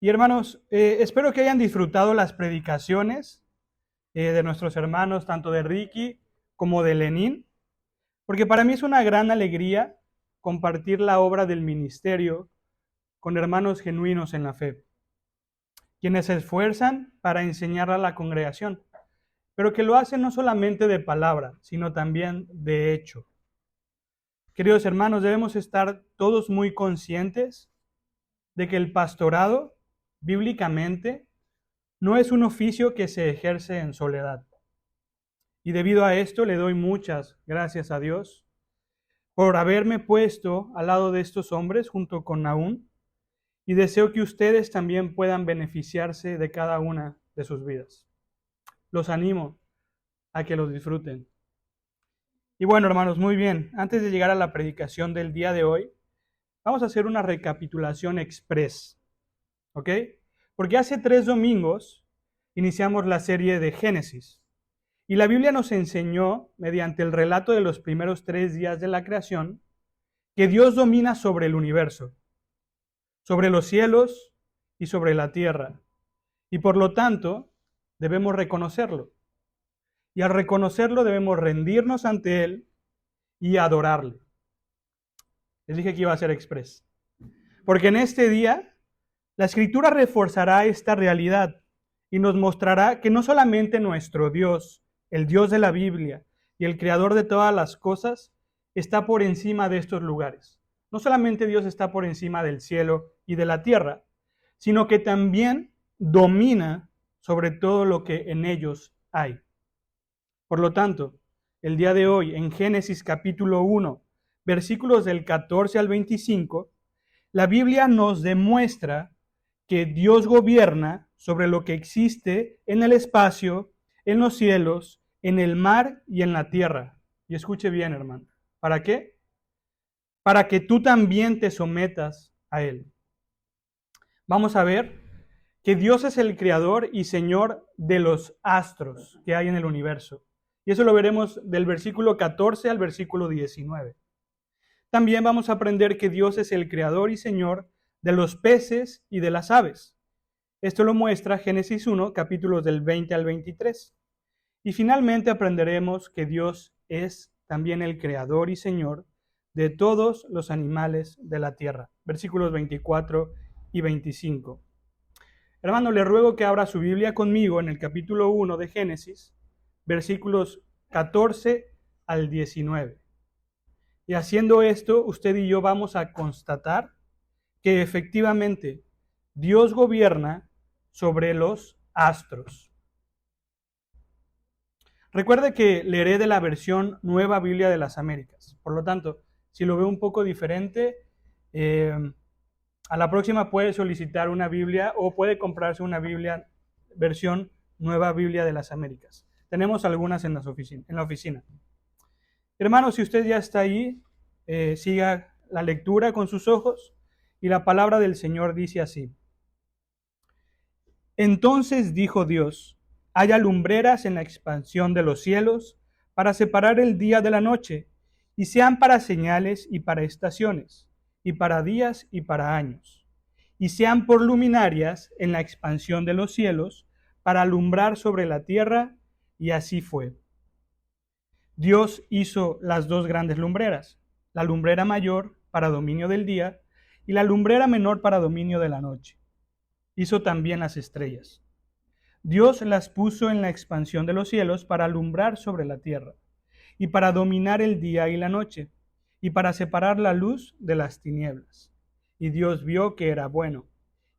Y hermanos, espero que hayan disfrutado las predicaciones de nuestros hermanos, tanto de Ricky como de Lenín, porque para mí es una gran alegría compartir la obra del ministerio con hermanos genuinos en la fe, quienes se esfuerzan para enseñar a la congregación, pero que lo hacen no solamente de palabra, sino también de hecho. Queridos hermanos, debemos estar todos muy conscientes de que el pastorado, bíblicamente, no es un oficio que se ejerce en soledad. Y debido a esto le doy muchas gracias a Dios por haberme puesto al lado de estos hombres junto con Nahum, y deseo que ustedes también puedan beneficiarse de cada una de sus vidas. Los animo a que los disfruten. Y bueno, hermanos, muy bien. Antes de llegar a la predicación del día de hoy, vamos a hacer una recapitulación express, ¿ok? Porque hace 3 domingos iniciamos la serie de Génesis. Y la Biblia nos enseñó, mediante el relato de los primeros 3 días de la creación, que Dios domina sobre el universo, sobre los cielos y sobre la tierra. Y por lo tanto, debemos reconocerlo. Y al reconocerlo debemos rendirnos ante Él y adorarle. Les dije que iba a ser express. Porque en este día, la Escritura reforzará esta realidad y nos mostrará que no solamente nuestro Dios, el Dios de la Biblia y el Creador de todas las cosas, está por encima de estos lugares. No solamente Dios está por encima del cielo y de la tierra, sino que también domina sobre todo lo que en ellos hay. Por lo tanto, el día de hoy, en Génesis capítulo 1, versículos del 14 al 25, la Biblia nos demuestra que Dios gobierna sobre lo que existe en el espacio, en los cielos, en el mar y en la tierra. Y escuche bien, hermano. ¿Para qué? Para que tú también te sometas a Él. Vamos a ver que Dios es el creador y señor de los astros que hay en el universo. Y eso lo veremos del versículo 14 al versículo 19. También vamos a aprender que Dios es el creador y señor de los peces y de las aves. Esto lo muestra Génesis 1, capítulos del 20 al 23. Y finalmente aprenderemos que Dios es también el creador y señor de todos los animales de la tierra. Versículos 24 y 25. Hermano, le ruego que abra su Biblia conmigo en el capítulo 1 de Génesis, versículos 14 al 19. Y haciendo esto, usted y yo vamos a constatar que efectivamente Dios gobierna sobre los astros. Recuerde que leeré de la versión Nueva Biblia de las Américas. Por lo tanto, si lo veo un poco diferente, a la próxima puede solicitar una Biblia o puede comprarse una Biblia versión Nueva Biblia de las Américas. Tenemos algunas en la oficina. Hermano, si usted ya está ahí, siga la lectura con sus ojos y la palabra del Señor dice así. Entonces dijo Dios, haya lumbreras en la expansión de los cielos para separar el día de la noche, y sean para señales y para estaciones, y para días y para años, y sean por luminarias en la expansión de los cielos para alumbrar sobre la tierra, y así fue. Dios hizo las 2 grandes lumbreras, la lumbrera mayor para dominio del día y la lumbrera menor para dominio de la noche. Hizo también las estrellas. Dios las puso en la expansión de los cielos para alumbrar sobre la tierra, y para dominar el día y la noche, y para separar la luz de las tinieblas. Y Dios vio que era bueno,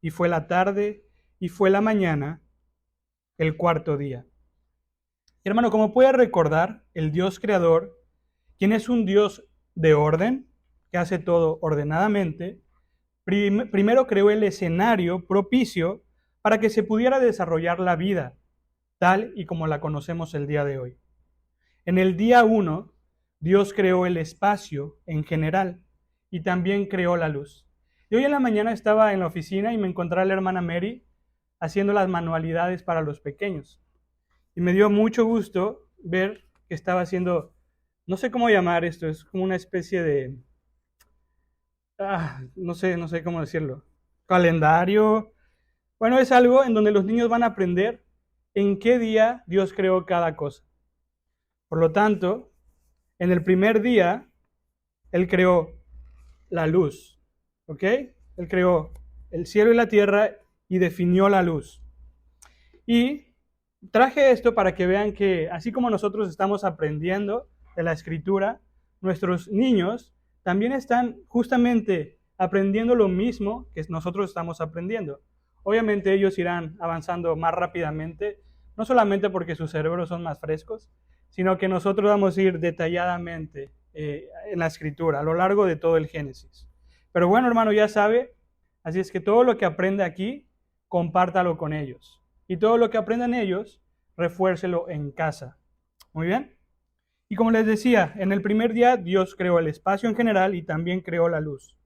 y fue la tarde, y fue la mañana, el 4º día. Hermano, como puede recordar, el Dios creador, quien es un Dios de orden, que hace todo ordenadamente, primero creó el escenario propicio para que se pudiera desarrollar la vida, tal y como la conocemos el día de hoy. En el día 1, Dios creó el espacio en general y también creó la luz. Y hoy en la mañana estaba en la oficina y me encontré a la hermana Mary haciendo las manualidades para los pequeños. Y me dio mucho gusto ver que estaba haciendo, no sé cómo llamar esto, es como una especie de, no sé cómo decirlo, calendario, Bueno, es algo en donde los niños van a aprender en qué día Dios creó cada cosa. Por lo tanto, en el primer día, Él creó la luz, ¿ok? Él creó el cielo y la tierra y definió la luz. Y traje esto para que vean que así como nosotros estamos aprendiendo de la escritura, nuestros niños también están justamente aprendiendo lo mismo que nosotros estamos aprendiendo. Obviamente ellos irán avanzando más rápidamente, no solamente porque sus cerebros son más frescos, sino que nosotros vamos a ir detalladamente en la escritura a lo largo de todo el Génesis. Pero bueno, hermano, ya sabe, así es que todo lo que aprende aquí, compártalo con ellos. Y todo lo que aprendan ellos, refuércelo en casa. Muy bien. Y como les decía, en el primer día Dios creó el espacio en general y también creó la luz.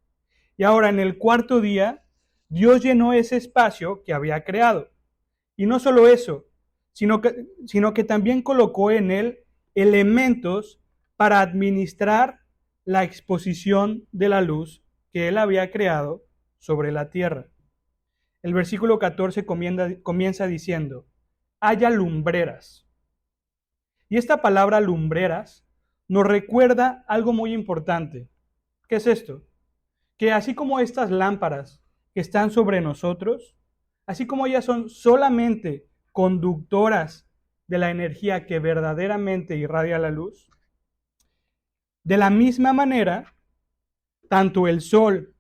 Y ahora en el cuarto día, Dios llenó ese espacio que había creado. Y no solo eso, sino que también colocó en él elementos para administrar la exposición de la luz que él había creado sobre la tierra. El versículo 14 comienza diciendo, haya lumbreras. Y esta palabra lumbreras nos recuerda algo muy importante. ¿Qué es esto? Que así como estas lámparas que están sobre nosotros, así como ellas son solamente conductoras de la energía que verdaderamente irradia la luz, de la misma manera, tanto el sol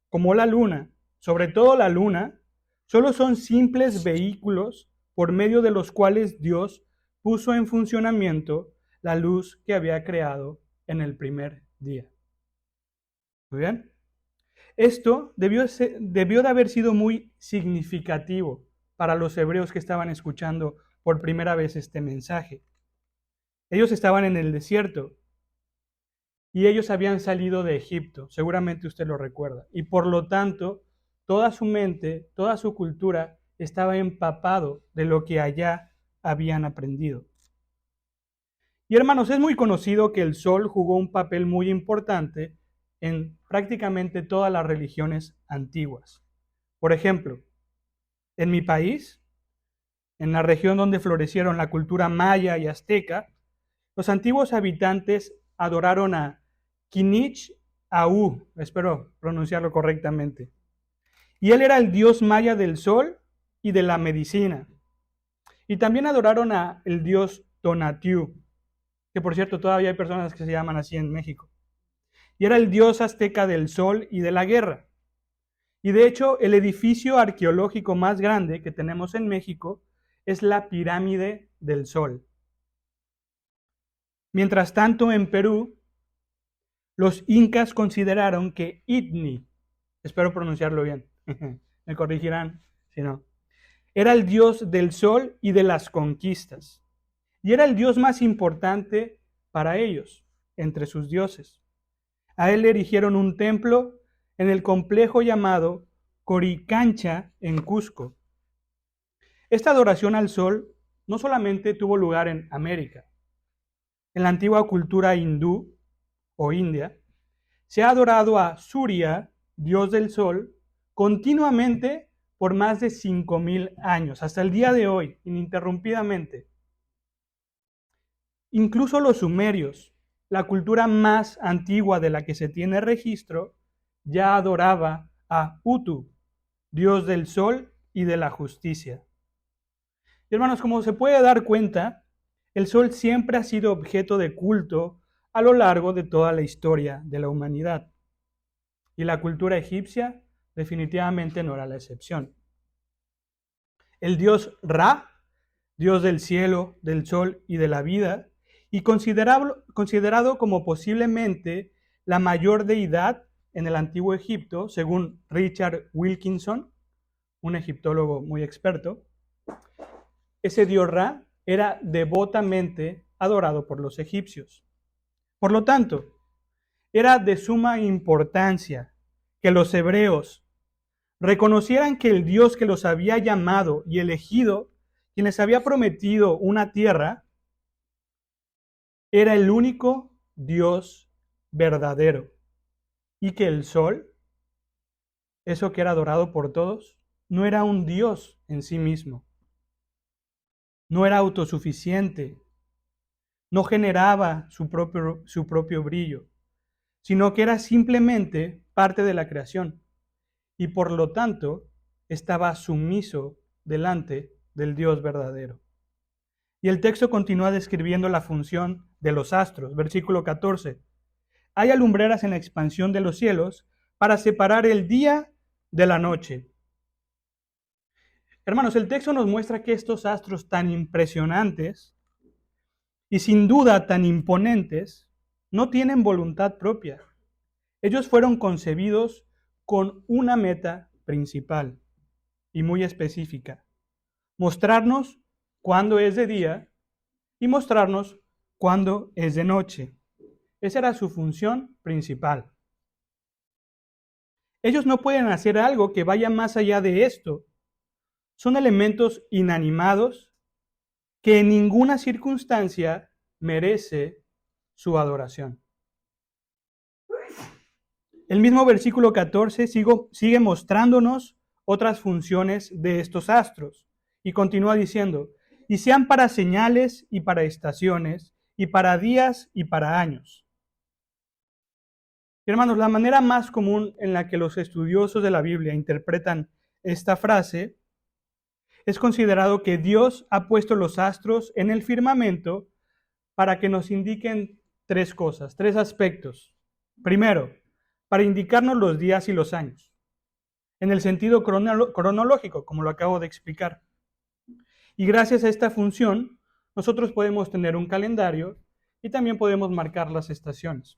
como la luna, sobre todo la luna, solo son simples vehículos por medio de los cuales Dios puso en funcionamiento la luz que había creado en el primer día. ¿Muy bien? Esto debió de haber sido muy significativo para los hebreos que estaban escuchando por primera vez este mensaje. Ellos estaban en el desierto y ellos habían salido de Egipto, seguramente usted lo recuerda, y por lo tanto toda su mente, toda su cultura estaba empapado de lo que allá habían aprendido. Y hermanos, es muy conocido que el sol jugó un papel muy importante en prácticamente todas las religiones antiguas. Por ejemplo, en mi país, en la región donde florecieron la cultura maya y azteca, los antiguos habitantes adoraron a Kinich Au, espero pronunciarlo correctamente. Y él era el dios maya del sol y de la medicina. Y también adoraron a el dios Tonatiuh, que por cierto todavía hay personas que se llaman así en México. Y era el dios azteca del sol y de la guerra. Y de hecho, el edificio arqueológico más grande que tenemos en México es la Pirámide del Sol. Mientras tanto, en Perú, los incas consideraron que Itni, espero pronunciarlo bien, me corregirán si no, era el dios del sol y de las conquistas. Y era el dios más importante para ellos, entre sus dioses. A él le erigieron un templo en el complejo llamado Coricancha en Cusco. Esta adoración al sol no solamente tuvo lugar en América. En la antigua cultura hindú o india, se ha adorado a Surya, dios del sol, continuamente por más de 5,000 años, hasta el día de hoy, ininterrumpidamente. Incluso los sumerios, la cultura más antigua de la que se tiene registro, ya adoraba a Utu, dios del sol y de la justicia. Y hermanos, como se puede dar cuenta, el sol siempre ha sido objeto de culto a lo largo de toda la historia de la humanidad. Y la cultura egipcia definitivamente no era la excepción. El dios Ra, dios del cielo, del sol y de la vida, y considerado como posiblemente la mayor deidad en el antiguo Egipto, según Richard Wilkinson, un egiptólogo muy experto, ese dios Ra era devotamente adorado por los egipcios. Por lo tanto, era de suma importancia que los hebreos reconocieran que el Dios que los había llamado y elegido, quien les había prometido una tierra, era el único Dios verdadero y que el sol, eso que era adorado por todos, no era un Dios en sí mismo, no era autosuficiente, no generaba su propio brillo, sino que era simplemente parte de la creación y por lo tanto estaba sumiso delante del Dios verdadero. Y el texto continúa describiendo la función de los astros. Versículo 14. Hay alumbreras en la expansión de los cielos para separar el día de la noche. Hermanos, el texto nos muestra que estos astros tan impresionantes y sin duda tan imponentes no tienen voluntad propia. Ellos fueron concebidos con una meta principal y muy específica: mostrarnos cuándo es de día y mostrarnos cuándo es de noche. Esa era su función principal. Ellos no pueden hacer algo que vaya más allá de esto. Son elementos inanimados que en ninguna circunstancia merece su adoración. El mismo versículo 14 sigue mostrándonos otras funciones de estos astros y continúa diciendo: y sean para señales y para estaciones y para días y para años. Hermanos, la manera más común en la que los estudiosos de la Biblia interpretan esta frase es considerado que Dios ha puesto los astros en el firmamento para que nos indiquen tres cosas, tres aspectos. Primero, para indicarnos los días y los años, en el sentido cronológico, como lo acabo de explicar. Y gracias a esta función, nosotros podemos tener un calendario y también podemos marcar las estaciones.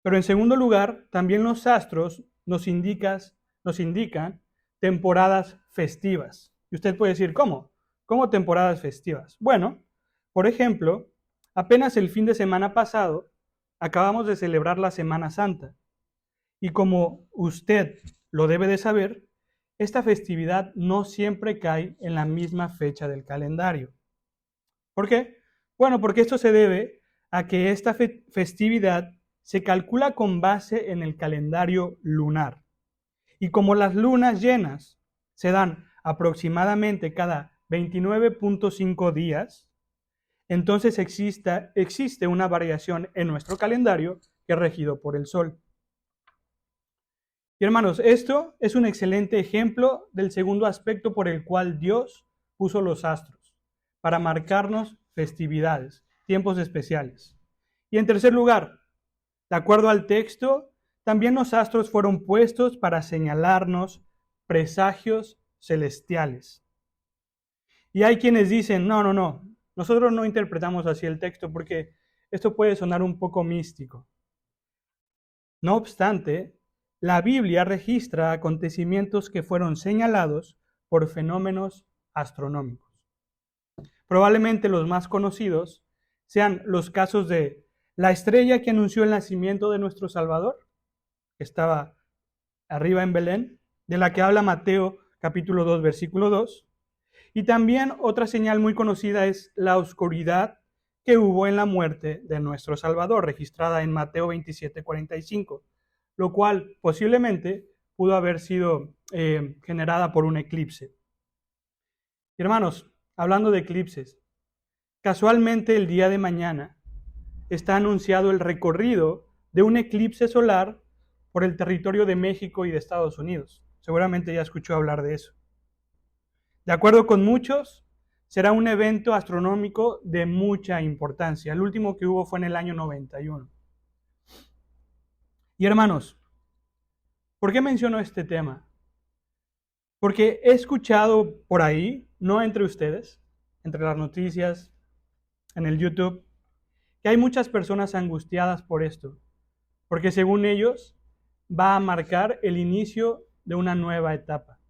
Pero en segundo lugar, también los astros nos indican temporadas festivas. Y usted puede decir, ¿cómo? ¿Cómo temporadas festivas? Bueno, por ejemplo, apenas el fin de semana pasado acabamos de celebrar la Semana Santa. Y como usted lo debe de saber, esta festividad no siempre cae en la misma fecha del calendario. ¿Por qué? Bueno, porque esto se debe a que esta festividad se calcula con base en el calendario lunar. Y como las lunas llenas se dan aproximadamente cada 29.5 días, entonces existe una variación en nuestro calendario que es regido por el Sol. Y hermanos, esto es un excelente ejemplo del segundo aspecto por el cual Dios puso los astros, para marcarnos festividades, tiempos especiales. Y en tercer lugar, de acuerdo al texto, también los astros fueron puestos para señalarnos presagios celestiales. Y hay quienes dicen, no, nosotros no interpretamos así el texto porque esto puede sonar un poco místico. No obstante, la Biblia registra acontecimientos que fueron señalados por fenómenos astronómicos. Probablemente los más conocidos sean los casos de la estrella que anunció el nacimiento de nuestro Salvador, que estaba arriba en Belén, de la que habla Mateo capítulo 2, versículo 2. Y también otra señal muy conocida es la oscuridad que hubo en la muerte de nuestro Salvador, registrada en Mateo 27, 45, lo cual posiblemente pudo haber sido generada por un eclipse. Hermanos, hablando de eclipses, casualmente el día de mañana está anunciado el recorrido de un eclipse solar por el territorio de México y de Estados Unidos. Seguramente ya escuchó hablar de eso. De acuerdo con muchos, será un evento astronómico de mucha importancia. El último que hubo fue en el año 91. Y hermanos, ¿por qué menciono este tema? Porque he escuchado por ahí, no entre ustedes, entre las noticias, en el YouTube, que hay muchas personas angustiadas por esto, porque según ellos va a marcar el inicio de una nueva etapa,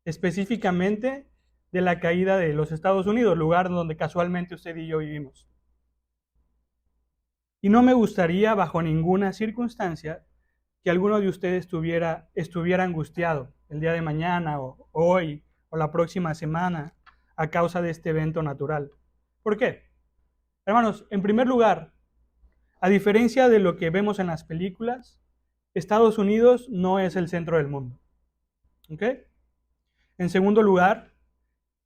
específicamente de la caída de los Estados Unidos, lugar donde casualmente usted y yo vivimos. Y no me gustaría bajo ninguna circunstancia que alguno de ustedes estuviera angustiado el día de mañana o hoy o la próxima semana a causa de este evento natural. ¿Por qué? Hermanos, en primer lugar, a diferencia de lo que vemos en las películas, Estados Unidos no es el centro del mundo. ¿Ok? En segundo lugar,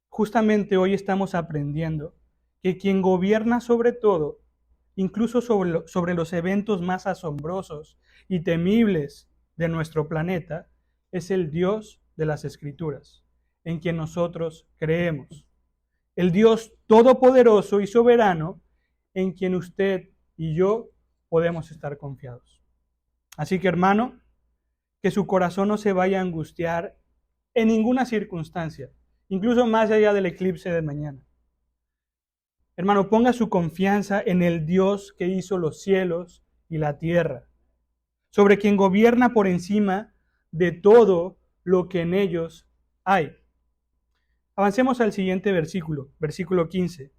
justamente hoy estamos aprendiendo que quien gobierna sobre todo, incluso sobre los eventos más asombrosos y temibles de nuestro planeta, es el Dios de las Escrituras, en quien nosotros creemos. El Dios todopoderoso y soberano, en quien usted y yo podemos estar confiados. Así que, hermano, que su corazón no se vaya a angustiar en ninguna circunstancia, incluso más allá del eclipse de mañana. Hermano, ponga su confianza en el Dios que hizo los cielos y la tierra, sobre quien gobierna por encima de todo lo que en ellos hay. Avancemos al siguiente versículo, versículo 15.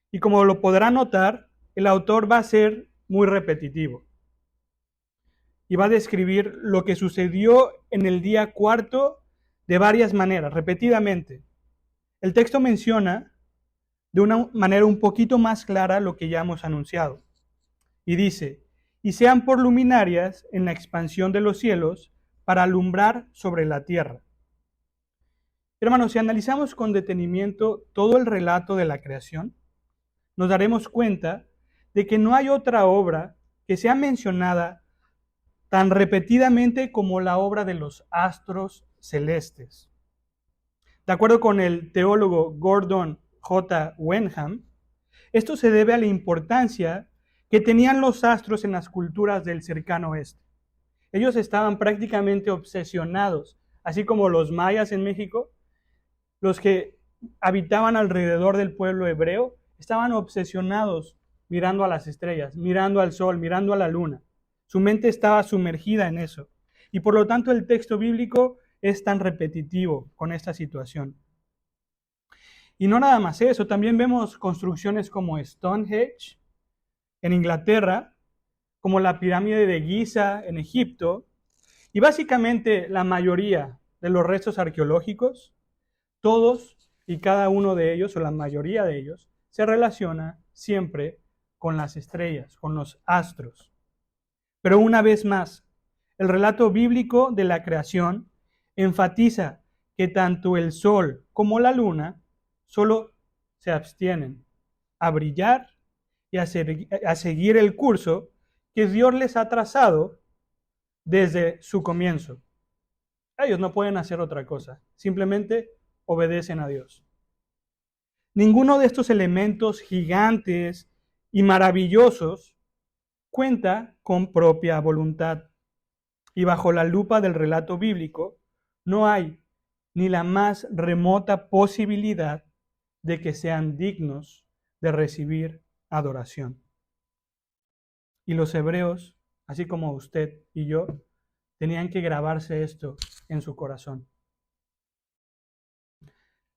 Y como lo podrá notar, el autor va a ser muy repetitivo y va a describir lo que sucedió en el día cuarto de varias maneras, repetidamente. El texto menciona de una manera un poquito más clara lo que ya hemos anunciado. Y dice, y sean por luminarias en la expansión de los cielos para alumbrar sobre la tierra. Hermanos, si analizamos con detenimiento todo el relato de la creación, nos daremos cuenta de que no hay otra obra que sea mencionada tan repetidamente como la obra de los astros celestes. De acuerdo con el teólogo Gordon J. Wenham, esto se debe a la importancia que tenían los astros en las culturas del cercano oeste. Ellos estaban prácticamente obsesionados, así como los mayas en México, los que habitaban alrededor del pueblo hebreo, estaban obsesionados mirando a las estrellas, mirando al sol, mirando a la luna. Su mente estaba sumergida en eso. Y por lo tanto el texto bíblico es tan repetitivo con esta situación. Y no nada más eso, también vemos construcciones como Stonehenge en Inglaterra, como la pirámide de Giza en Egipto, y básicamente la mayoría de los restos arqueológicos, todos y cada uno de ellos, o la mayoría de ellos, se relaciona siempre con las estrellas, con los astros. Pero una vez más, el relato bíblico de la creación enfatiza que tanto el sol como la luna solo se abstienen a brillar y a seguir el curso que Dios les ha trazado desde su comienzo. Ellos no pueden hacer otra cosa, simplemente obedecen a Dios. Ninguno de estos elementos gigantes y maravillosos cuenta con propia voluntad. Y bajo la lupa del relato bíblico, no hay ni la más remota posibilidad de que sean dignos de recibir adoración. Y los hebreos, así como usted y yo, tenían que grabarse esto en su corazón.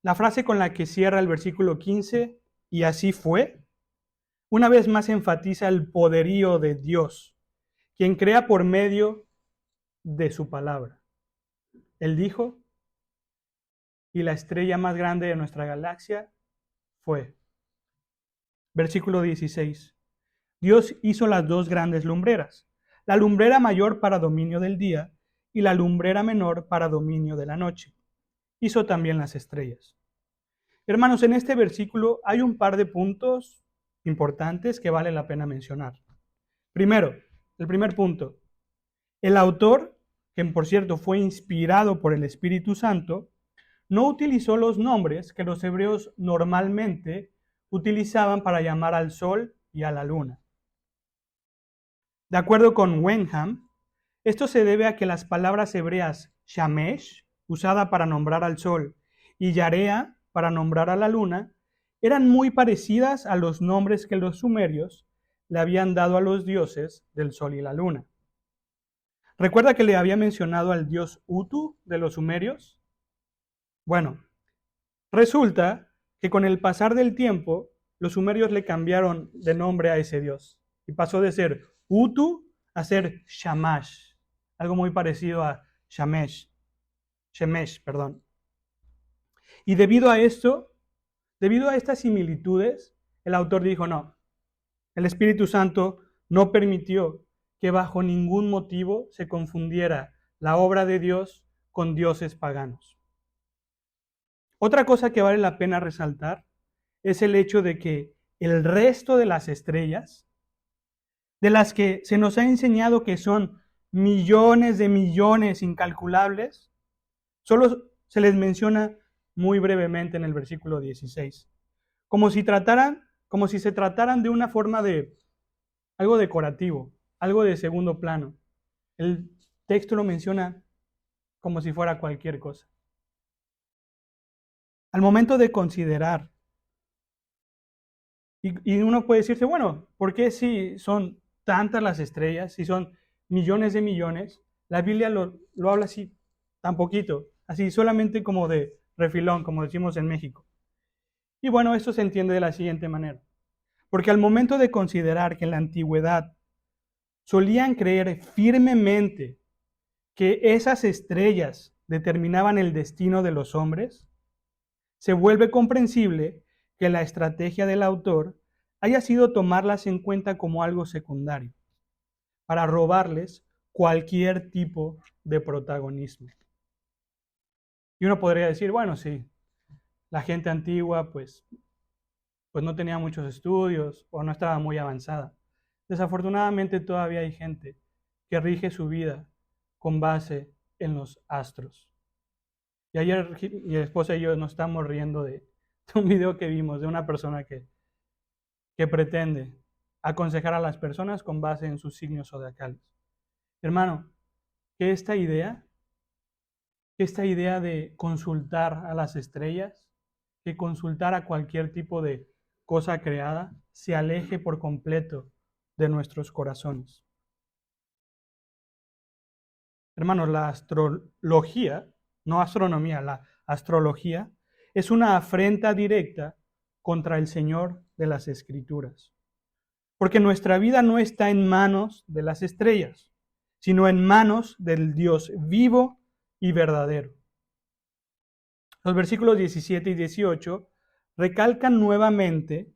La frase con la que cierra el versículo 15, y así fue, una vez más enfatiza el poderío de Dios, quien crea por medio de su palabra. Él dijo, y la estrella más grande de nuestra galaxia fue. Versículo 16. Dios hizo las dos grandes lumbreras, la lumbrera mayor para dominio del día y la lumbrera menor para dominio de la noche. Hizo también las estrellas. Hermanos, en este versículo hay un par de puntos importantes que vale la pena mencionar. Primero, el primer punto. El autor, que por cierto fue inspirado por el Espíritu Santo, no utilizó los nombres que los hebreos normalmente utilizaban para llamar al sol y a la luna. De acuerdo con Wenham, esto se debe a que las palabras hebreas Shamesh, usada para nombrar al sol, y Yarea, para nombrar a la luna, eran muy parecidas a los nombres que los sumerios le habían dado a los dioses del sol y la luna. ¿Recuerda que le había mencionado al dios Utu de los sumerios? Bueno, resulta que con el pasar del tiempo, los sumerios le cambiaron de nombre a ese dios y pasó de ser Utu a ser Shamash, algo muy parecido a Shemesh. Y debido a esto, debido a estas similitudes, el autor dijo, no, el Espíritu Santo no permitió que bajo ningún motivo se confundiera la obra de Dios con dioses paganos. Otra cosa que vale la pena resaltar es el hecho de que el resto de las estrellas, de las que se nos ha enseñado que son millones de millones incalculables, solo se les menciona muy brevemente en el versículo 16, como si se trataran de una forma de algo decorativo, algo de segundo plano. El texto lo menciona como si fuera cualquier cosa. Al momento de considerar, y uno puede decirse, bueno, ¿por qué si son tantas las estrellas, si son millones de millones? La Biblia lo habla así, tan poquito, así solamente como de refilón, como decimos en México. Y bueno, esto se entiende de la siguiente manera. Porque al momento de considerar que en la antigüedad solían creer firmemente que esas estrellas determinaban el destino de los hombres, se vuelve comprensible que la estrategia del autor haya sido tomarlas en cuenta como algo secundario, para robarles cualquier tipo de protagonismo. Y uno podría decir, bueno, sí, la gente antigua pues no tenía muchos estudios o no estaba muy avanzada. Desafortunadamente todavía hay gente que rige su vida con base en los astros. Y ayer mi esposa y yo nos estamos riendo de un video que vimos de una persona que pretende aconsejar a las personas con base en sus signos zodiacales. Hermano, que esta idea de consultar a las estrellas, que consultar a cualquier tipo de cosa creada, se aleje por completo de nuestros corazones. Hermanos, la astrología, no astronomía, la astrología, es una afrenta directa contra el Señor de las Escrituras. Porque nuestra vida no está en manos de las estrellas, sino en manos del Dios vivo y verdadero. Los versículos 17 y 18 recalcan nuevamente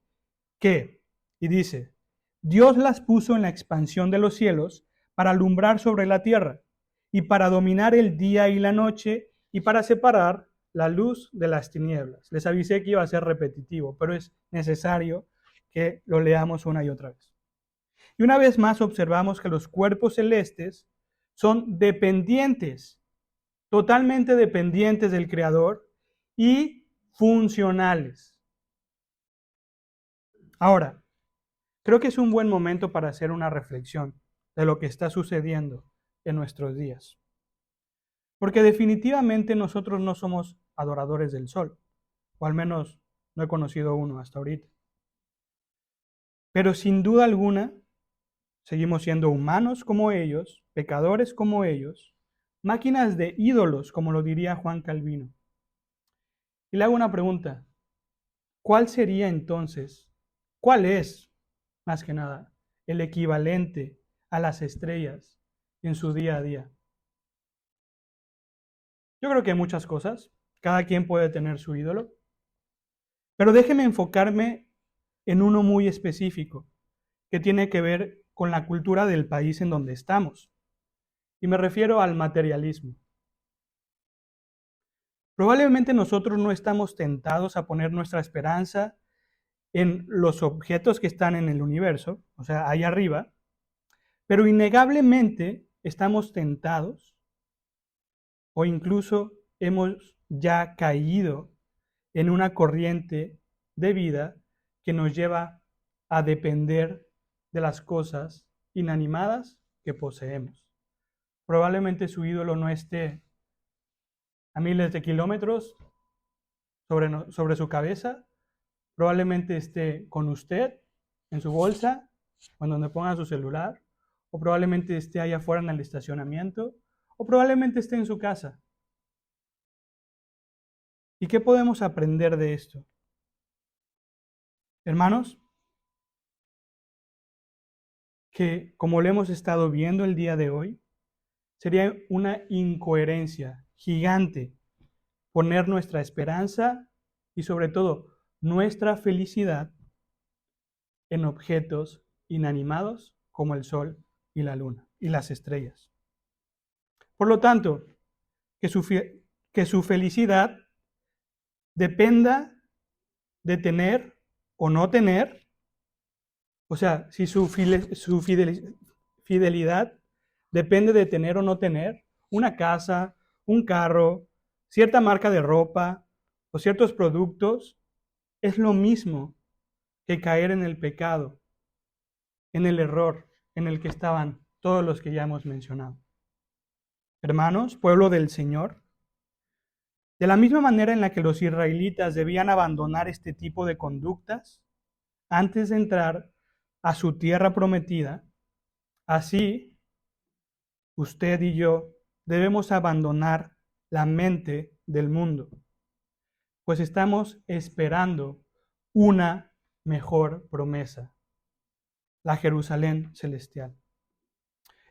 que, y dice, Dios las puso en la expansión de los cielos para alumbrar sobre la tierra y para dominar el día y la noche y para separar la luz de las tinieblas. Les avisé que iba a ser repetitivo, pero es necesario que lo leamos una y otra vez. Y una vez más observamos que los cuerpos celestes son dependientes, totalmente dependientes del Creador y funcionales. Ahora, creo que es un buen momento para hacer una reflexión de lo que está sucediendo en nuestros días. Porque definitivamente nosotros no somos adoradores del sol, o al menos no he conocido uno hasta ahorita. Pero sin duda alguna, seguimos siendo humanos como ellos, pecadores como ellos, máquinas de ídolos, como lo diría Juan Calvino. Y le hago una pregunta. ¿Cuál sería entonces, cuál es, más que nada, el equivalente a las estrellas en su día a día? Yo creo que hay muchas cosas. Cada quien puede tener su ídolo. Pero déjeme enfocarme en uno muy específico, que tiene que ver con la cultura del país en donde estamos. Y me refiero al materialismo. Probablemente nosotros no estamos tentados a poner nuestra esperanza en los objetos que están en el universo, o sea, ahí arriba, pero innegablemente estamos tentados o incluso hemos ya caído en una corriente de vida que nos lleva a depender de las cosas inanimadas que poseemos. Probablemente su ídolo no esté a miles de kilómetros sobre su cabeza, probablemente esté con usted en su bolsa o en donde ponga su celular, o probablemente esté allá afuera en el estacionamiento, o probablemente esté en su casa. ¿Y qué podemos aprender de esto? Hermanos, que como lo hemos estado viendo el día de hoy, sería una incoherencia gigante poner nuestra esperanza y sobre todo nuestra felicidad en objetos inanimados como el sol y la luna y las estrellas. Por lo tanto, que su felicidad dependa de tener o no tener, o sea, si su fidelidad depende de tener o no tener una casa, un carro, cierta marca de ropa o ciertos productos, es lo mismo que caer en el pecado, en el error en el que estaban todos los que ya hemos mencionado. Hermanos, pueblo del Señor, de la misma manera en la que los israelitas debían abandonar este tipo de conductas antes de entrar a su tierra prometida, así usted y yo debemos abandonar la mente del mundo, pues estamos esperando una mejor promesa, la Jerusalén celestial.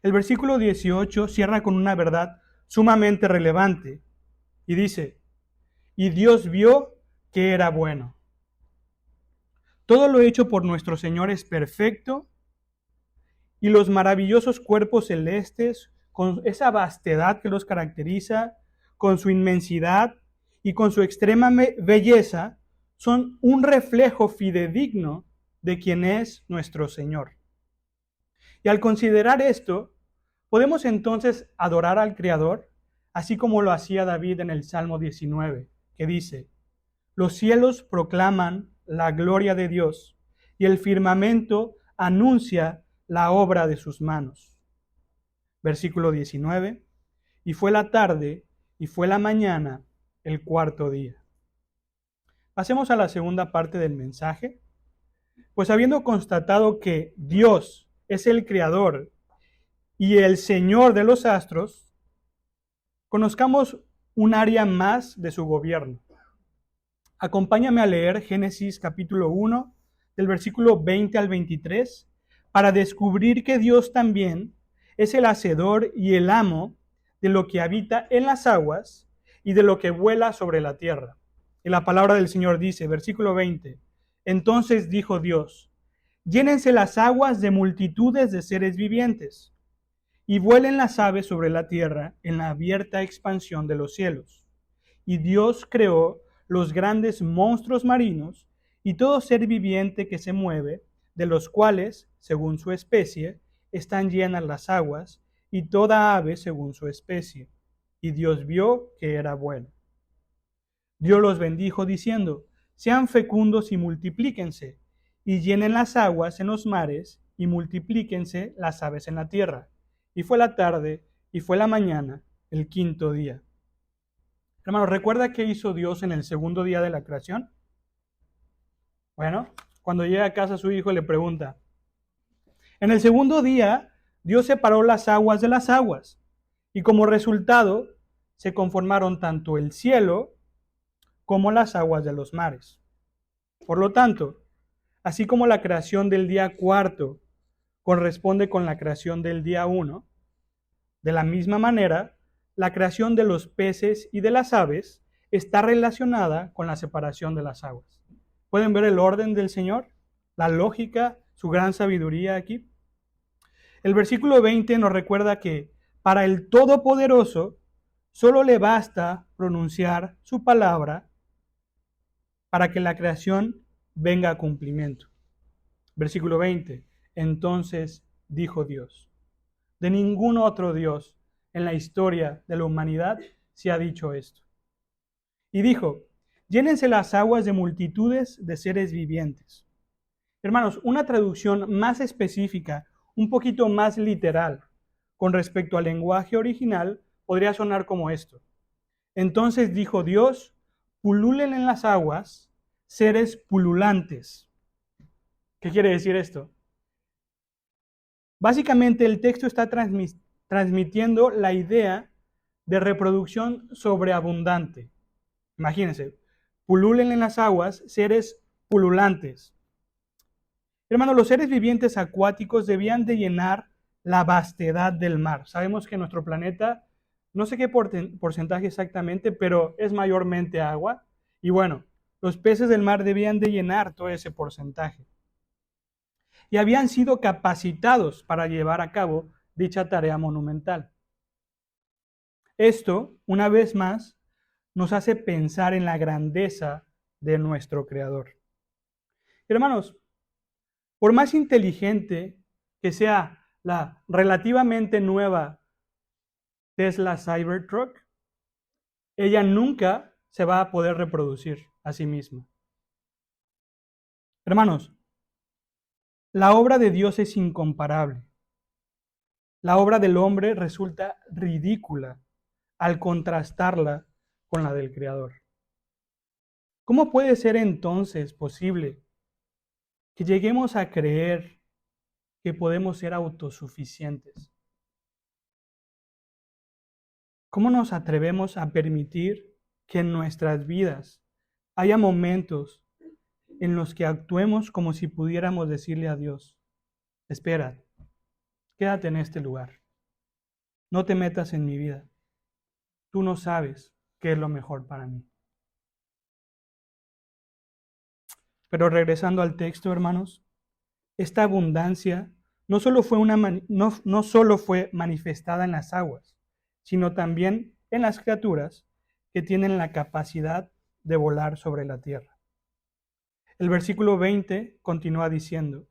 El versículo 18 cierra con una verdad sumamente relevante y dice, y Dios vio que era bueno. Todo lo hecho por nuestro Señor es perfecto y los maravillosos cuerpos celestes, con esa vastedad que los caracteriza, con su inmensidad y con su extrema belleza, son un reflejo fidedigno de quien es nuestro Señor. Y al considerar esto, podemos entonces adorar al Creador, así como lo hacía David en el Salmo 19, que dice, los cielos proclaman la gloria de Dios y el firmamento anuncia la obra de sus manos. Versículo 19, y fue la tarde y fue la mañana el cuarto día. Pasemos a la segunda parte del mensaje. Pues habiendo constatado que Dios es el Creador y el Señor de los astros, conozcamos un área más de su gobierno. Acompáñame a leer Génesis capítulo 1, del versículo 20 al 23, para descubrir que Dios también es el hacedor y el amo de lo que habita en las aguas y de lo que vuela sobre la tierra. Y la palabra del Señor dice, versículo 20, entonces dijo Dios, llénense las aguas de multitudes de seres vivientes, y vuelen las aves sobre la tierra en la abierta expansión de los cielos. Y Dios creó los grandes monstruos marinos y todo ser viviente que se mueve, de los cuales, según su especie, están llenas las aguas, y toda ave según su especie. Y Dios vio que era bueno. Dios los bendijo diciendo, sean fecundos y multiplíquense, y llenen las aguas en los mares, y multiplíquense las aves en la tierra. Y fue la tarde, y fue la mañana, el quinto día. Hermanos, ¿recuerda qué hizo Dios en el segundo día de la creación? Bueno, cuando llega a casa su hijo le pregunta, en el segundo día Dios separó las aguas de las aguas, y como resultado se conformaron tanto el cielo como las aguas de los mares. Por lo tanto, así como la creación del día cuarto corresponde con la creación del día 1, de la misma manera, la creación de los peces y de las aves está relacionada con la separación de las aguas. ¿Pueden ver el orden del Señor? La lógica, su gran sabiduría aquí. El versículo 20 nos recuerda que para el Todopoderoso solo le basta pronunciar su palabra para que la creación venga a cumplimiento. Versículo 20. Entonces dijo Dios. De ningún otro Dios en la historia de la humanidad se ha dicho esto. Y dijo, llénense las aguas de multitudes de seres vivientes. Hermanos, una traducción más específica, un poquito más literal, con respecto al lenguaje original, podría sonar como esto. Entonces dijo Dios, pululen en las aguas seres pululantes. ¿Qué quiere decir esto? Básicamente el texto está transmitiendo la idea de reproducción sobreabundante. Imagínense, pululen en las aguas seres pululantes. Hermanos, los seres vivientes acuáticos debían de llenar la vastedad del mar. Sabemos que nuestro planeta, no sé qué porcentaje exactamente, pero es mayormente agua. Y bueno, los peces del mar debían de llenar todo ese porcentaje. Y habían sido capacitados para llevar a cabo dicha tarea monumental. Esto, una vez más, nos hace pensar en la grandeza de nuestro Creador. Hermanos, por más inteligente que sea la relativamente nueva Tesla Cybertruck, ella nunca se va a poder reproducir a sí misma. Hermanos, la obra de Dios es incomparable. La obra del hombre resulta ridícula al contrastarla con la del Creador. ¿Cómo puede ser entonces posible que lleguemos a creer que podemos ser autosuficientes? ¿Cómo nos atrevemos a permitir que en nuestras vidas haya momentos en los que actuemos como si pudiéramos decirle a Dios: espera, quédate en este lugar, no te metas en mi vida, tú no sabes qué es lo mejor para mí? Pero regresando al texto, hermanos, esta abundancia no solo fue manifestada en las aguas, sino también en las criaturas que tienen la capacidad de volar sobre la tierra. El versículo 20 continúa diciendo: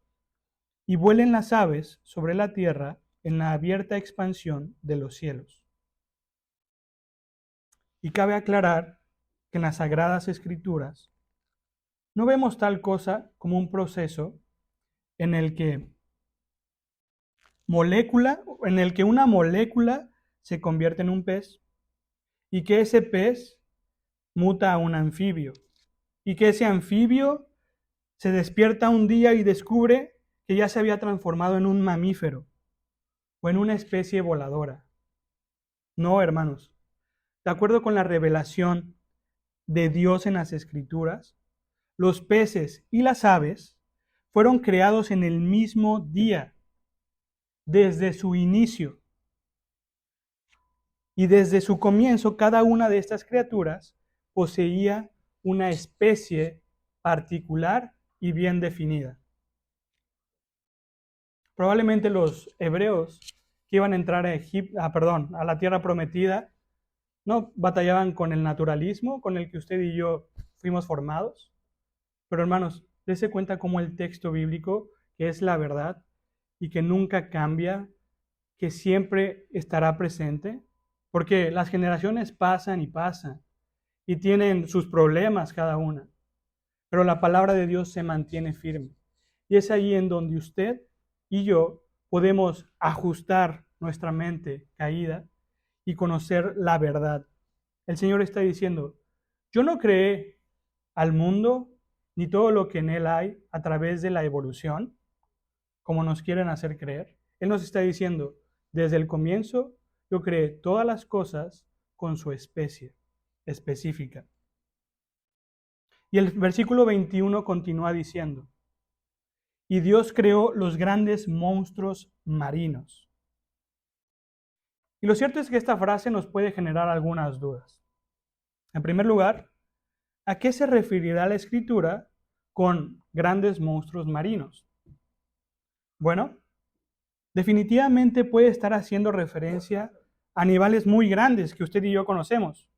y vuelen las aves sobre la tierra en la abierta expansión de los cielos. Y cabe aclarar que en las Sagradas Escrituras no vemos tal cosa como un proceso en el que una molécula se convierte en un pez y que ese pez muta a un anfibio y que ese anfibio se despierta un día y descubre que ya se había transformado en un mamífero o en una especie voladora. No, hermanos. De acuerdo con la revelación de Dios en las Escrituras, los peces y las aves fueron creados en el mismo día, desde su inicio. Y desde su comienzo, cada una de estas criaturas poseía una especie particular y bien definida. Probablemente los hebreos que iban a entrar a la tierra prometida no batallaban con el naturalismo con el que usted y yo fuimos formados. Pero hermanos, dése cuenta cómo el texto bíblico, que es la verdad y que nunca cambia, que siempre estará presente, porque las generaciones pasan y pasan y tienen sus problemas cada una, pero la palabra de Dios se mantiene firme. Y es ahí en donde usted y yo podemos ajustar nuestra mente caída y conocer la verdad. El Señor está diciendo: yo no creé al mundo ni todo lo que en él hay a través de la evolución, como nos quieren hacer creer. Él nos está diciendo: desde el comienzo yo creé todas las cosas con su especie específica. Y el versículo 21 continúa diciendo: y Dios creó los grandes monstruos marinos. Y lo cierto es que esta frase nos puede generar algunas dudas. En primer lugar, ¿a qué se referirá la Escritura con grandes monstruos marinos? Bueno, definitivamente puede estar haciendo referencia a animales muy grandes que usted y yo conocemos,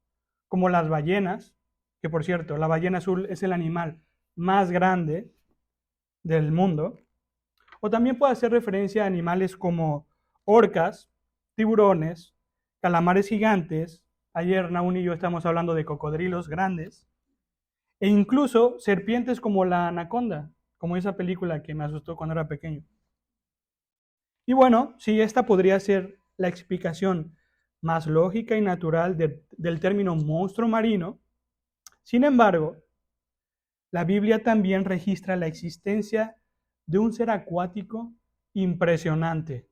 como las ballenas, que por cierto, la ballena azul es el animal más grande del mundo, o también puede hacer referencia a animales como orcas, tiburones, calamares gigantes. Ayer Naún y yo estamos hablando de cocodrilos grandes, e incluso serpientes como la anaconda, como esa película que me asustó cuando era pequeño. Y bueno, sí, esta podría ser la explicación más lógica y natural del término monstruo marino. Sin embargo, la Biblia también registra la existencia de un ser acuático impresionante.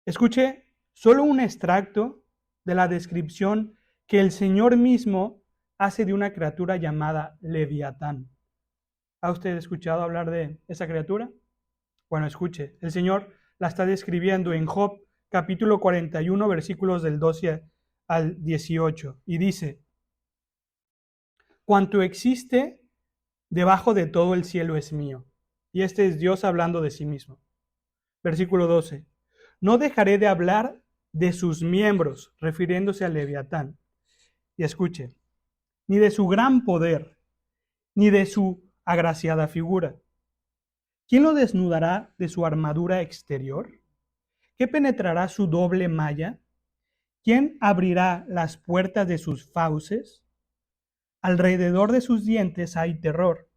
Escuche solo un extracto de la descripción que el Señor mismo hace de una criatura llamada Leviatán. ¿Ha usted escuchado hablar de esa criatura? Bueno, escuche, el Señor la está describiendo en Job capítulo 41, versículos del 12 al 18, y dice: cuanto existe debajo de todo el cielo es mío. Y este es Dios hablando de sí mismo. Versículo 12. No dejaré de hablar de sus miembros, refiriéndose a Leviatán, Y escuche, ni de su gran poder, ni de su agraciada figura. ¿Quién lo desnudará de su armadura exterior? ¿Qué penetrará su doble malla? ¿Quién abrirá las puertas de sus fauces? Alrededor de sus dientes hay terror.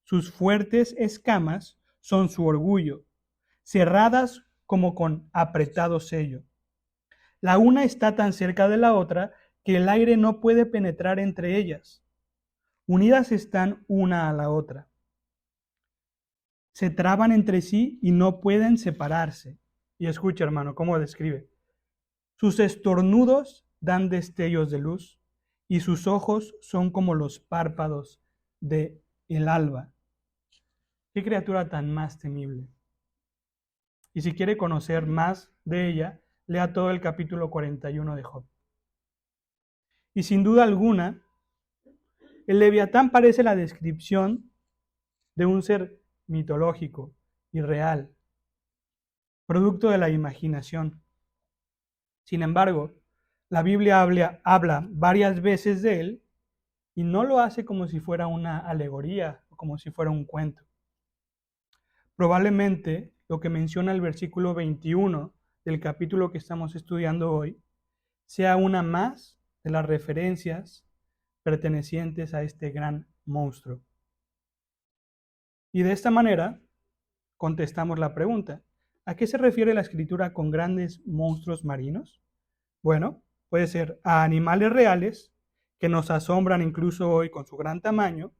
Sus fuertes escamas son su orgullo, cerradas como con apretado sello. La una está tan cerca de la otra que el aire no puede penetrar entre ellas. Unidas están una a la otra. Se traban entre sí y no pueden separarse. Y escucha, hermano, cómo describe. Sus estornudos dan destellos de luz y sus ojos son como los párpados de el alba. Qué criatura tan más temible. Y si quiere conocer más de ella, lea todo el capítulo 41 de Job. Y sin duda alguna, el Leviatán parece la descripción de un ser mitológico y real, producto de la imaginación. Sin embargo, la Biblia habla varias veces de él y no lo hace como si fuera una alegoría o como si fuera un cuento. Probablemente lo que menciona el versículo 21 del capítulo que estamos estudiando hoy sea una más de las referencias pertenecientes a este gran monstruo. Y de esta manera contestamos la pregunta: ¿a qué se refiere la escritura con grandes monstruos marinos? Bueno, puede ser a animales reales que nos asombran incluso hoy con su gran tamaño,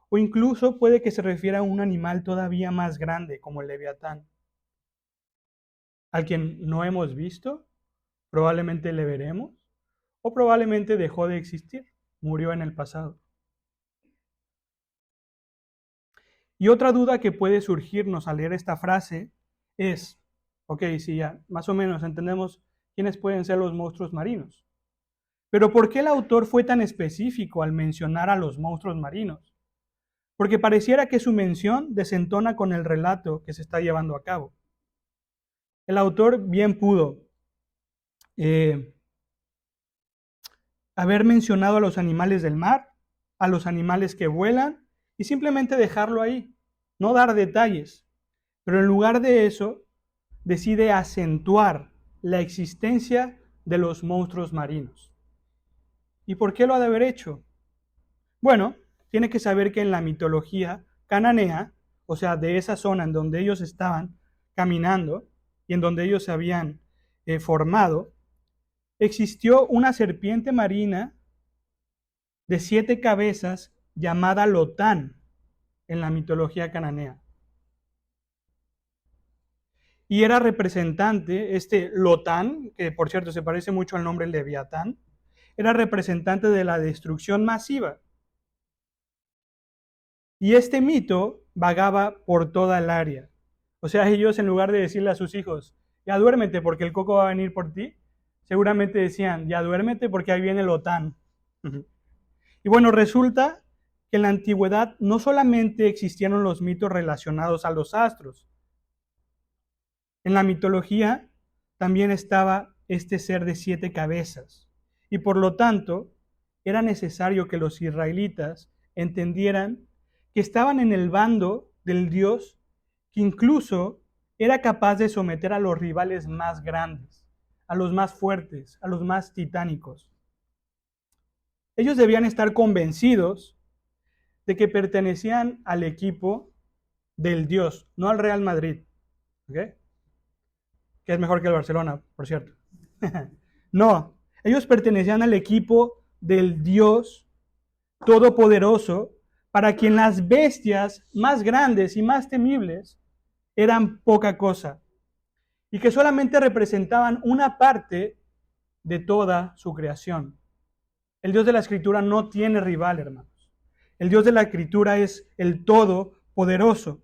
o incluso puede que se refiera a un animal todavía más grande como el Leviatán, al quien no hemos visto, probablemente le veremos, o probablemente dejó de existir, murió en el pasado. Y otra duda que puede surgirnos al leer esta frase es, ok, sí, ya más o menos entendemos quiénes pueden ser los monstruos marinos, pero ¿por qué el autor fue tan específico al mencionar a los monstruos marinos? Porque pareciera que su mención desentona con el relato que se está llevando a cabo. El autor bien pudo haber mencionado a los animales del mar, a los animales que vuelan, y simplemente dejarlo ahí, no dar detalles. Pero en lugar de eso, decide acentuar la existencia de los monstruos marinos. ¿Y por qué lo ha de haber hecho? Bueno, tiene que saber que en la mitología cananea, o sea, de esa zona en donde ellos estaban caminando y en donde ellos se habían formado, existió una serpiente marina de 7 cabezas llamada Lotán en la mitología cananea. Y era representante, este Lotán, que por cierto se parece mucho al nombre Leviatán, era representante de la destrucción masiva. Y este mito vagaba por toda el área. O sea, ellos en lugar de decirle a sus hijos, ya duérmete porque el coco va a venir por ti, seguramente decían, ya duérmete porque ahí viene el Otán. Y bueno, resulta que en la antigüedad no solamente existieron los mitos relacionados a los astros. En la mitología también estaba este ser de 7 cabezas. Y por lo tanto, era necesario que los israelitas entendieran que estaban en el bando del Dios que incluso era capaz de someter a los rivales más grandes, a los más fuertes, a los más titánicos. Ellos debían estar convencidos de que pertenecían al equipo del Dios, no al Real Madrid, ¿okay? Que es mejor que el Barcelona, por cierto. No, ellos pertenecían al equipo del Dios Todopoderoso, para quien las bestias más grandes y más temibles eran poca cosa, y que solamente representaban una parte de toda su creación. El Dios de la Escritura no tiene rival, hermanos. El Dios de la Escritura es el Todopoderoso.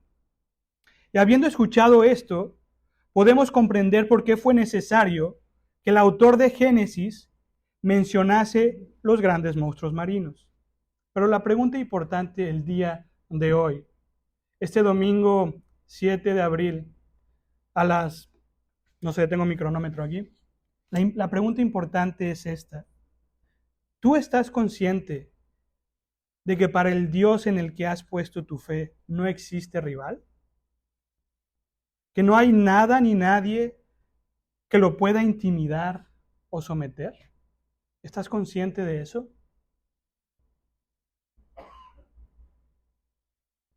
Y habiendo escuchado esto, podemos comprender por qué fue necesario que el autor de Génesis mencionase los grandes monstruos marinos. Pero la pregunta importante el día de hoy, este domingo 7 de abril, a las, no sé, tengo mi cronómetro aquí, la pregunta importante es esta: ¿Tú estás consciente de que para el Dios en el que has puesto tu fe no existe rival? ¿Que no hay nada ni nadie que lo pueda intimidar o someter? ¿Estás consciente de eso?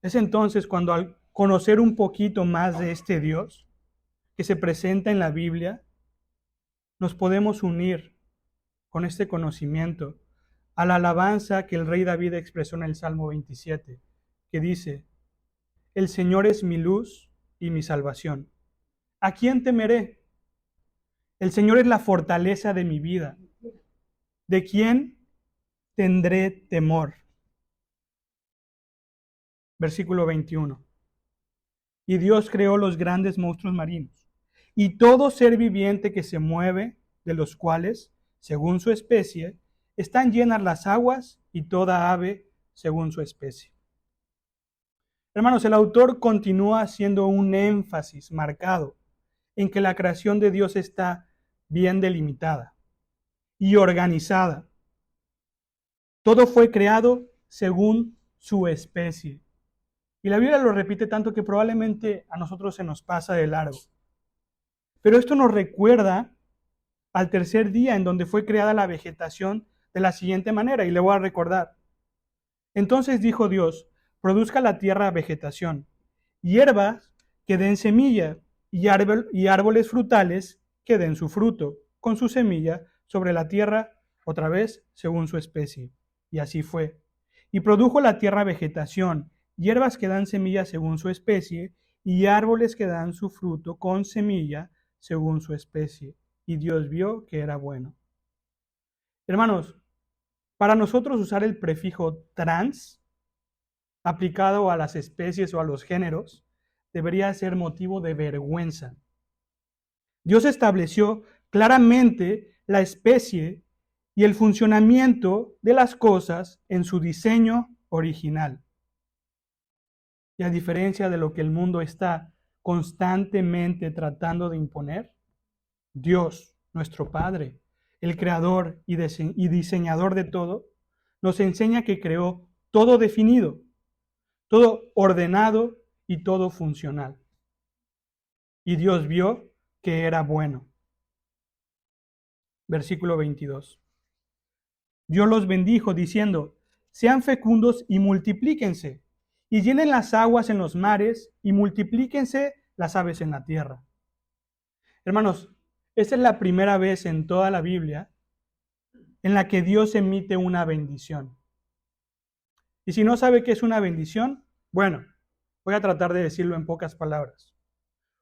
Es entonces cuando, al conocer un poquito más de este Dios que se presenta en la Biblia, nos podemos unir con este conocimiento a la alabanza que el rey David expresó en el Salmo 27, que dice: el Señor es mi luz y mi salvación. ¿A quién temeré? El Señor es la fortaleza de mi vida. ¿De quién tendré temor? Versículo 21. Y Dios creó los grandes monstruos marinos y todo ser viviente que se mueve, de los cuales, según su especie, están llenas las aguas, y toda ave según su especie. Hermanos, el autor continúa haciendo un énfasis marcado en que la creación de Dios está bien delimitada y organizada. Todo fue creado según su especie. Y la Biblia lo repite tanto que probablemente a nosotros se nos pasa de largo. Pero esto nos recuerda al tercer día, en donde fue creada la vegetación de la siguiente manera, y le voy a recordar. Entonces dijo Dios: produzca la tierra vegetación, hierbas que den semilla, y árboles frutales que den su fruto, con su semilla, sobre la tierra, otra vez, según su especie. Y así fue. Y produjo la tierra vegetación, hierbas que dan semilla según su especie, y árboles que dan su fruto con semilla según su especie. Y Dios vio que era bueno. Hermanos, para nosotros usar el prefijo trans aplicado a las especies o a los géneros debería ser motivo de vergüenza. Dios estableció claramente la especie y el funcionamiento de las cosas en su diseño original. Y a diferencia de lo que el mundo está constantemente tratando de imponer, Dios, nuestro Padre, el creador y diseñador de todo, nos enseña que creó todo definido, todo ordenado y todo funcional. Y Dios vio que era bueno. Versículo 22. Dios los bendijo diciendo: sean fecundos y multiplíquense, y llenen las aguas en los mares, y multiplíquense las aves en la tierra. Hermanos, esta es la primera vez en toda la Biblia en la que Dios emite una bendición. Y si no sabe qué es una bendición, bueno, voy a tratar de decirlo en pocas palabras.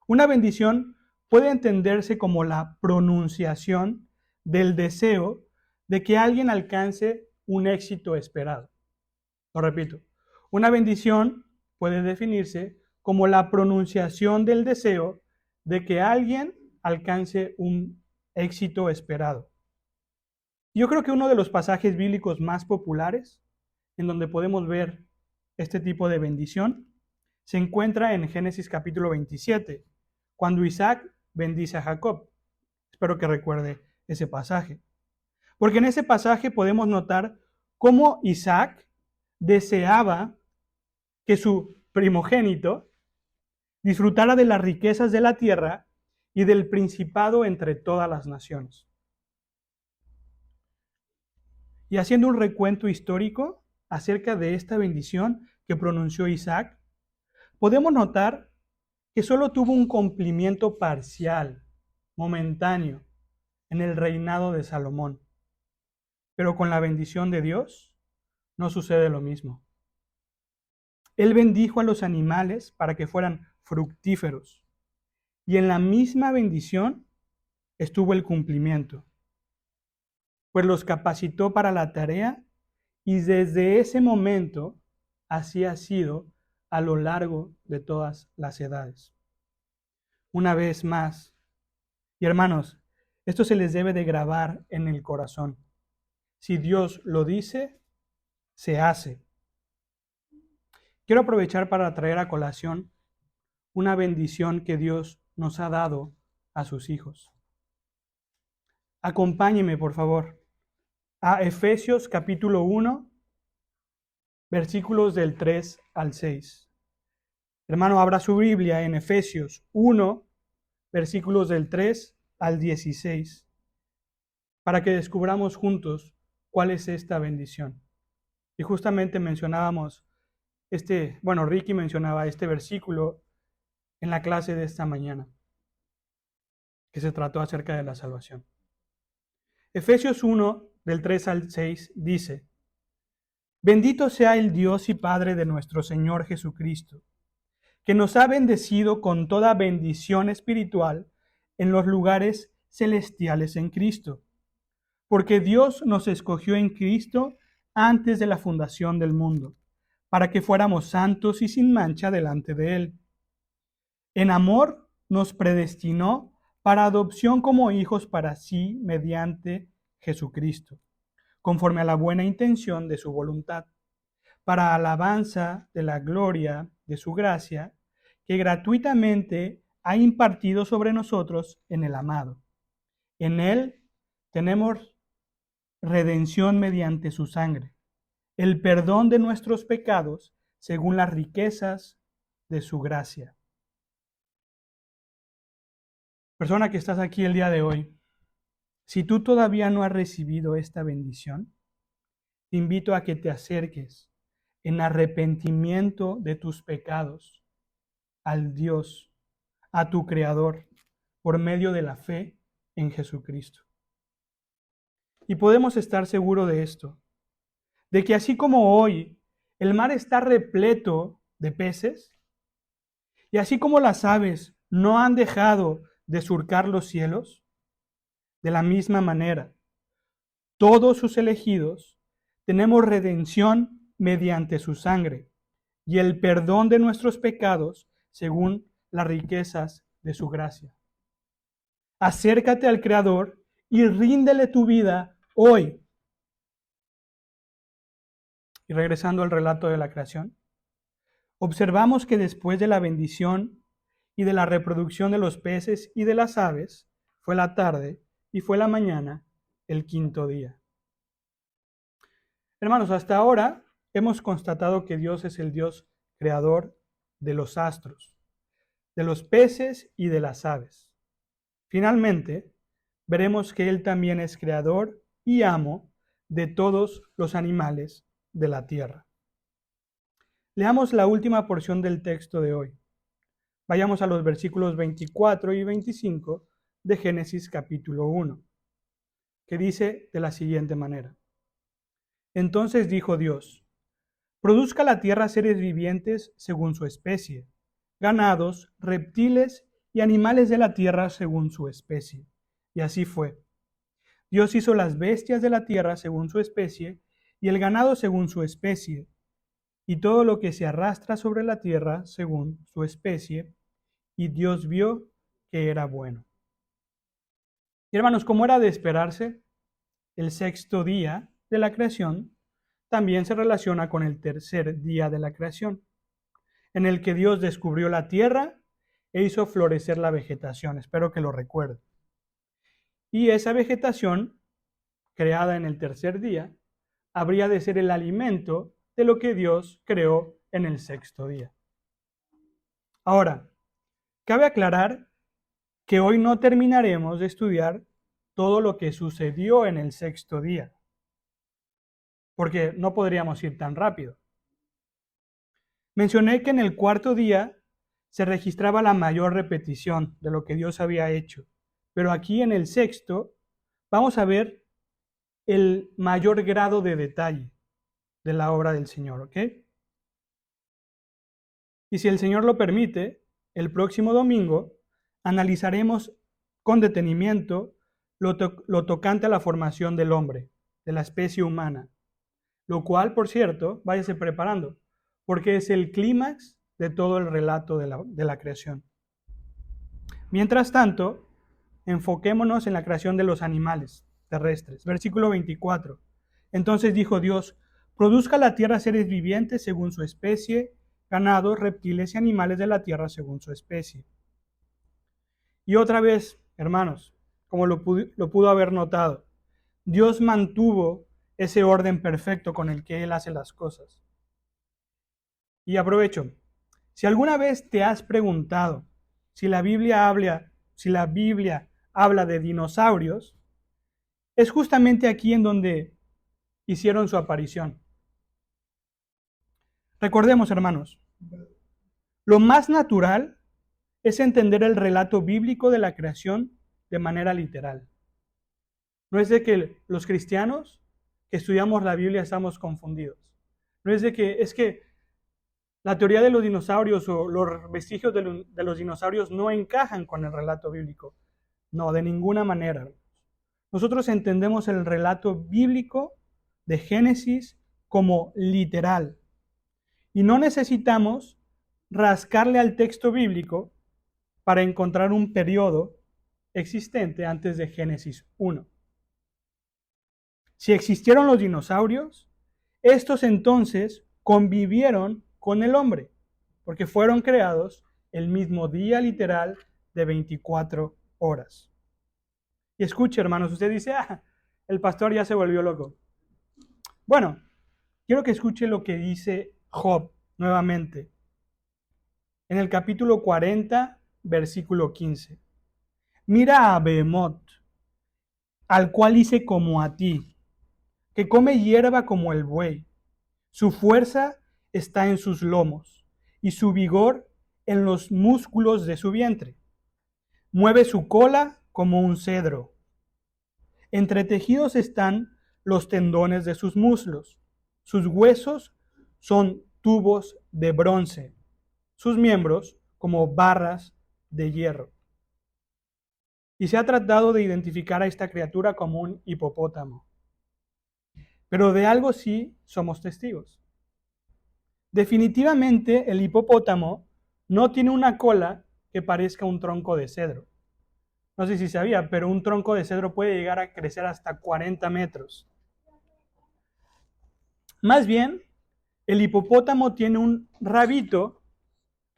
Una bendición puede entenderse como la pronunciación del deseo de que alguien alcance un éxito esperado. Lo repito, una bendición puede definirse como la pronunciación del deseo de que alguien alcance un éxito esperado. Yo creo que uno de los pasajes bíblicos más populares en donde podemos ver este tipo de bendición se encuentra en Génesis capítulo 27, cuando Isaac bendice a Jacob. Espero que recuerde ese pasaje. Porque en ese pasaje podemos notar cómo Isaac deseaba que su primogénito disfrutara de las riquezas de la tierra y del principado entre todas las naciones. Y haciendo un recuento histórico acerca de esta bendición que pronunció Isaac, podemos notar que solo tuvo un cumplimiento parcial, momentáneo, en el reinado de Salomón. Pero con la bendición de Dios no sucede lo mismo. Él bendijo a los animales para que fueran fructíferos. Y en la misma bendición estuvo el cumplimiento, pues los capacitó para la tarea, y desde ese momento así ha sido a lo largo de todas las edades. Una vez más, y hermanos, esto se les debe de grabar en el corazón. Si Dios lo dice, se hace. Quiero aprovechar para traer a colación una bendición que Dios nos ha dado a sus hijos. Acompáñeme, por favor, a Efesios capítulo 1, versículos del 3 al 6. Hermano, abra su Biblia en Efesios 1, versículos del 3 al 16, para que descubramos juntos cuál es esta bendición. Y justamente mencionábamos Ricky mencionaba este versículo en la clase de esta mañana, que se trató acerca de la salvación. Efesios 1, del 3 al 6, dice: Bendito sea el Dios y Padre de nuestro Señor Jesucristo, que nos ha bendecido con toda bendición espiritual en los lugares celestiales en Cristo, porque Dios nos escogió en Cristo antes de la fundación del mundo, para que fuéramos santos y sin mancha delante de Él. En amor nos predestinó para adopción como hijos para sí mediante Jesucristo, conforme a la buena intención de su voluntad, para alabanza de la gloria de su gracia, que gratuitamente ha impartido sobre nosotros en el amado. En Él tenemos redención mediante su sangre, el perdón de nuestros pecados según las riquezas de su gracia. Persona que estás aquí el día de hoy, si tú todavía no has recibido esta bendición, te invito a que te acerques en arrepentimiento de tus pecados al Dios, a tu Creador, por medio de la fe en Jesucristo. Y podemos estar seguros de esto, de que así como hoy el mar está repleto de peces, y así como las aves no han dejado de surcar los cielos, de la misma manera, todos sus elegidos tenemos redención mediante su sangre y el perdón de nuestros pecados según las riquezas de su gracia. Acércate al Creador y ríndele tu vida hoy. Y regresando al relato de la creación, observamos que después de la bendición y de la reproducción de los peces y de las aves, fue la tarde y fue la mañana, el quinto día. Hermanos, hasta ahora hemos constatado que Dios es el Dios creador de los astros, de los peces y de las aves. Finalmente, veremos que Él también es creador y amo de todos los animales de la tierra. Leamos la última porción del texto de hoy. Vayamos a los versículos 24 y 25 de Génesis capítulo 1, que dice de la siguiente manera. Entonces dijo Dios: produzca la tierra seres vivientes según su especie, ganados, reptiles y animales de la tierra según su especie. Y así fue. Dios hizo las bestias de la tierra según su especie, y el ganado según su especie, y todo lo que se arrastra sobre la tierra según su especie, y Dios vio que era bueno. Y hermanos, como era de esperarse, el sexto día de la creación también se relaciona con el tercer día de la creación, en el que Dios descubrió la tierra e hizo florecer la vegetación. Espero que lo recuerde. Y esa vegetación, creada en el tercer día, habría de ser el alimento de lo que Dios creó en el sexto día. Ahora, cabe aclarar que hoy no terminaremos de estudiar todo lo que sucedió en el sexto día, porque no podríamos ir tan rápido. Mencioné que en el cuarto día se registraba la mayor repetición de lo que Dios había hecho, pero aquí en el sexto vamos a ver el mayor grado de detalle de la obra del Señor, ¿ok? Y si el Señor lo permite, el próximo domingo analizaremos con detenimiento lo tocante a la formación del hombre, de la especie humana, lo cual, por cierto, váyase preparando, porque es el clímax de todo el relato de la creación. Mientras tanto, enfoquémonos en la creación de los animales terrestres. Versículo 24. Entonces dijo Dios: produzca la tierra seres vivientes según su especie, ganados, reptiles y animales de la tierra según su especie. Y otra vez, hermanos, como lo pudo haber notado, Dios mantuvo ese orden perfecto con el que Él hace las cosas. Y aprovecho, si alguna vez te has preguntado si la Biblia habla de dinosaurios, es justamente aquí en donde hicieron su aparición. Recordemos, hermanos, lo más natural es entender el relato bíblico de la creación de manera literal. No es de que los cristianos que estudiamos la Biblia estamos confundidos. No es de que, es que la teoría de los dinosaurios o los vestigios de los dinosaurios no encajan con el relato bíblico. No, de ninguna manera. Nosotros entendemos el relato bíblico de Génesis como literal. Y no necesitamos rascarle al texto bíblico para encontrar un periodo existente antes de Génesis 1. Si existieron los dinosaurios, estos entonces convivieron con el hombre, porque fueron creados el mismo día literal de 24 horas. Y escuche, hermanos, usted dice, el pastor ya se volvió loco. Bueno, quiero que escuche lo que dice Job nuevamente. En el capítulo 40, versículo 15. Mira a Behemoth, al cual hice como a ti, que come hierba como el buey. Su fuerza está en sus lomos, y su vigor en los músculos de su vientre. Mueve su cola como un cedro. Entretejidos están los tendones de sus muslos. Sus huesos son tubos de bronce. Sus miembros como barras de hierro. Y se ha tratado de identificar a esta criatura como un hipopótamo. Pero de algo sí somos testigos. Definitivamente el hipopótamo no tiene una cola que parezca un tronco de cedro. No sé si sabía, pero un tronco de cedro puede llegar a crecer hasta 40 metros. Más bien, el hipopótamo tiene un rabito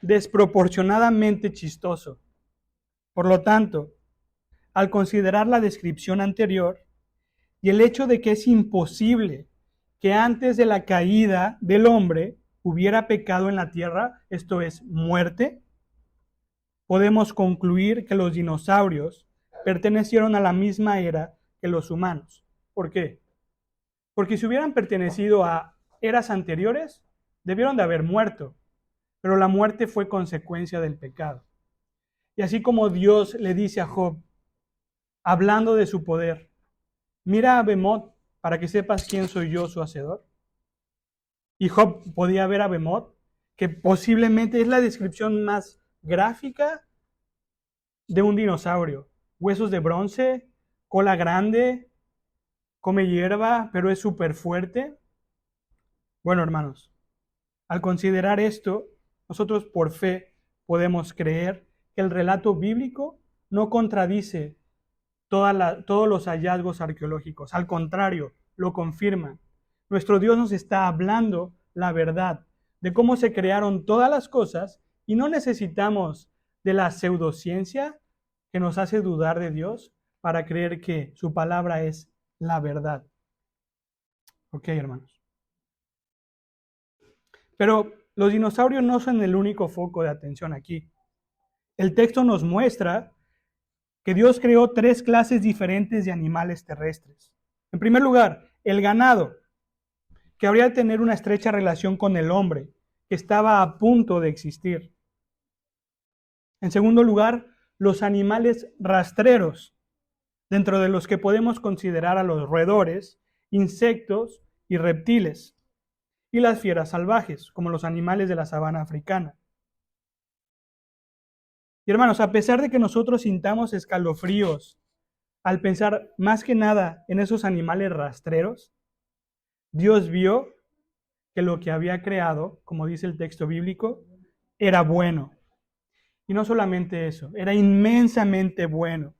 desproporcionadamente chistoso. Por lo tanto, al considerar la descripción anterior y el hecho de que es imposible que antes de la caída del hombre hubiera pecado en la tierra, esto es, muerte, podemos concluir que los dinosaurios pertenecieron a la misma era que los humanos. ¿Por qué? Porque si hubieran pertenecido a eras anteriores, debieron de haber muerto, pero la muerte fue consecuencia del pecado. Y así como Dios le dice a Job, hablando de su poder, mira a Behemoth para que sepas quién soy yo, su hacedor. Y Job podía ver a Behemoth, que posiblemente es la descripción más gráfica de un dinosaurio. Huesos de bronce, cola grande, come hierba, pero es súper fuerte. Bueno, hermanos, al considerar esto, nosotros por fe podemos creer que el relato bíblico no contradice todos los hallazgos arqueológicos. Al contrario, lo confirma. Nuestro Dios nos está hablando la verdad de cómo se crearon todas las cosas y no necesitamos de la pseudociencia que nos hace dudar de Dios para creer que su palabra es la verdad. Ok, hermanos. Pero los dinosaurios no son el único foco de atención aquí. El texto nos muestra que Dios creó 3 clases diferentes de animales terrestres. En primer lugar, el ganado, que habría de tener una estrecha relación con el hombre, que estaba a punto de existir. En segundo lugar, los animales rastreros, dentro de los que podemos considerar a los roedores, insectos y reptiles, y las fieras salvajes, como los animales de la sabana africana. Y hermanos, a pesar de que nosotros sintamos escalofríos al pensar más que nada en esos animales rastreros, Dios vio que lo que había creado, como dice el texto bíblico, era bueno. Y no solamente eso, era inmensamente bueno,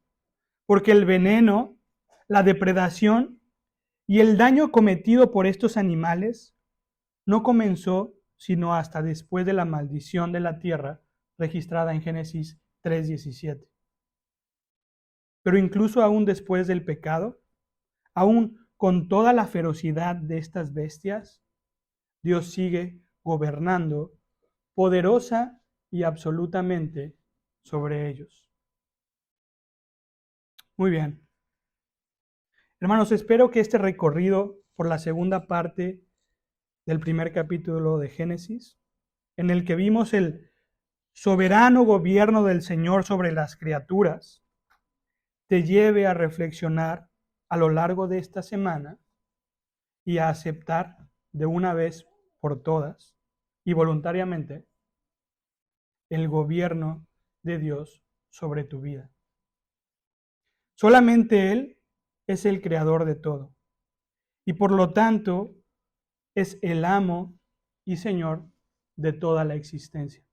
porque el veneno, la depredación y el daño cometido por estos animales no comenzó sino hasta después de la maldición de la tierra registrada en Génesis 3:17. Pero incluso aún después del pecado, aún con toda la ferocidad de estas bestias, Dios sigue gobernando poderosa y absolutamente sobre ellos. Muy bien. Hermanos, espero que este recorrido por la segunda parte del primer capítulo de Génesis, en el que vimos el soberano gobierno del Señor sobre las criaturas, te lleve a reflexionar a lo largo de esta semana y a aceptar de una vez por todas y voluntariamente el gobierno de Dios sobre tu vida. Solamente Él es el creador de todo y por lo tanto es el amo y Señor de toda la existencia.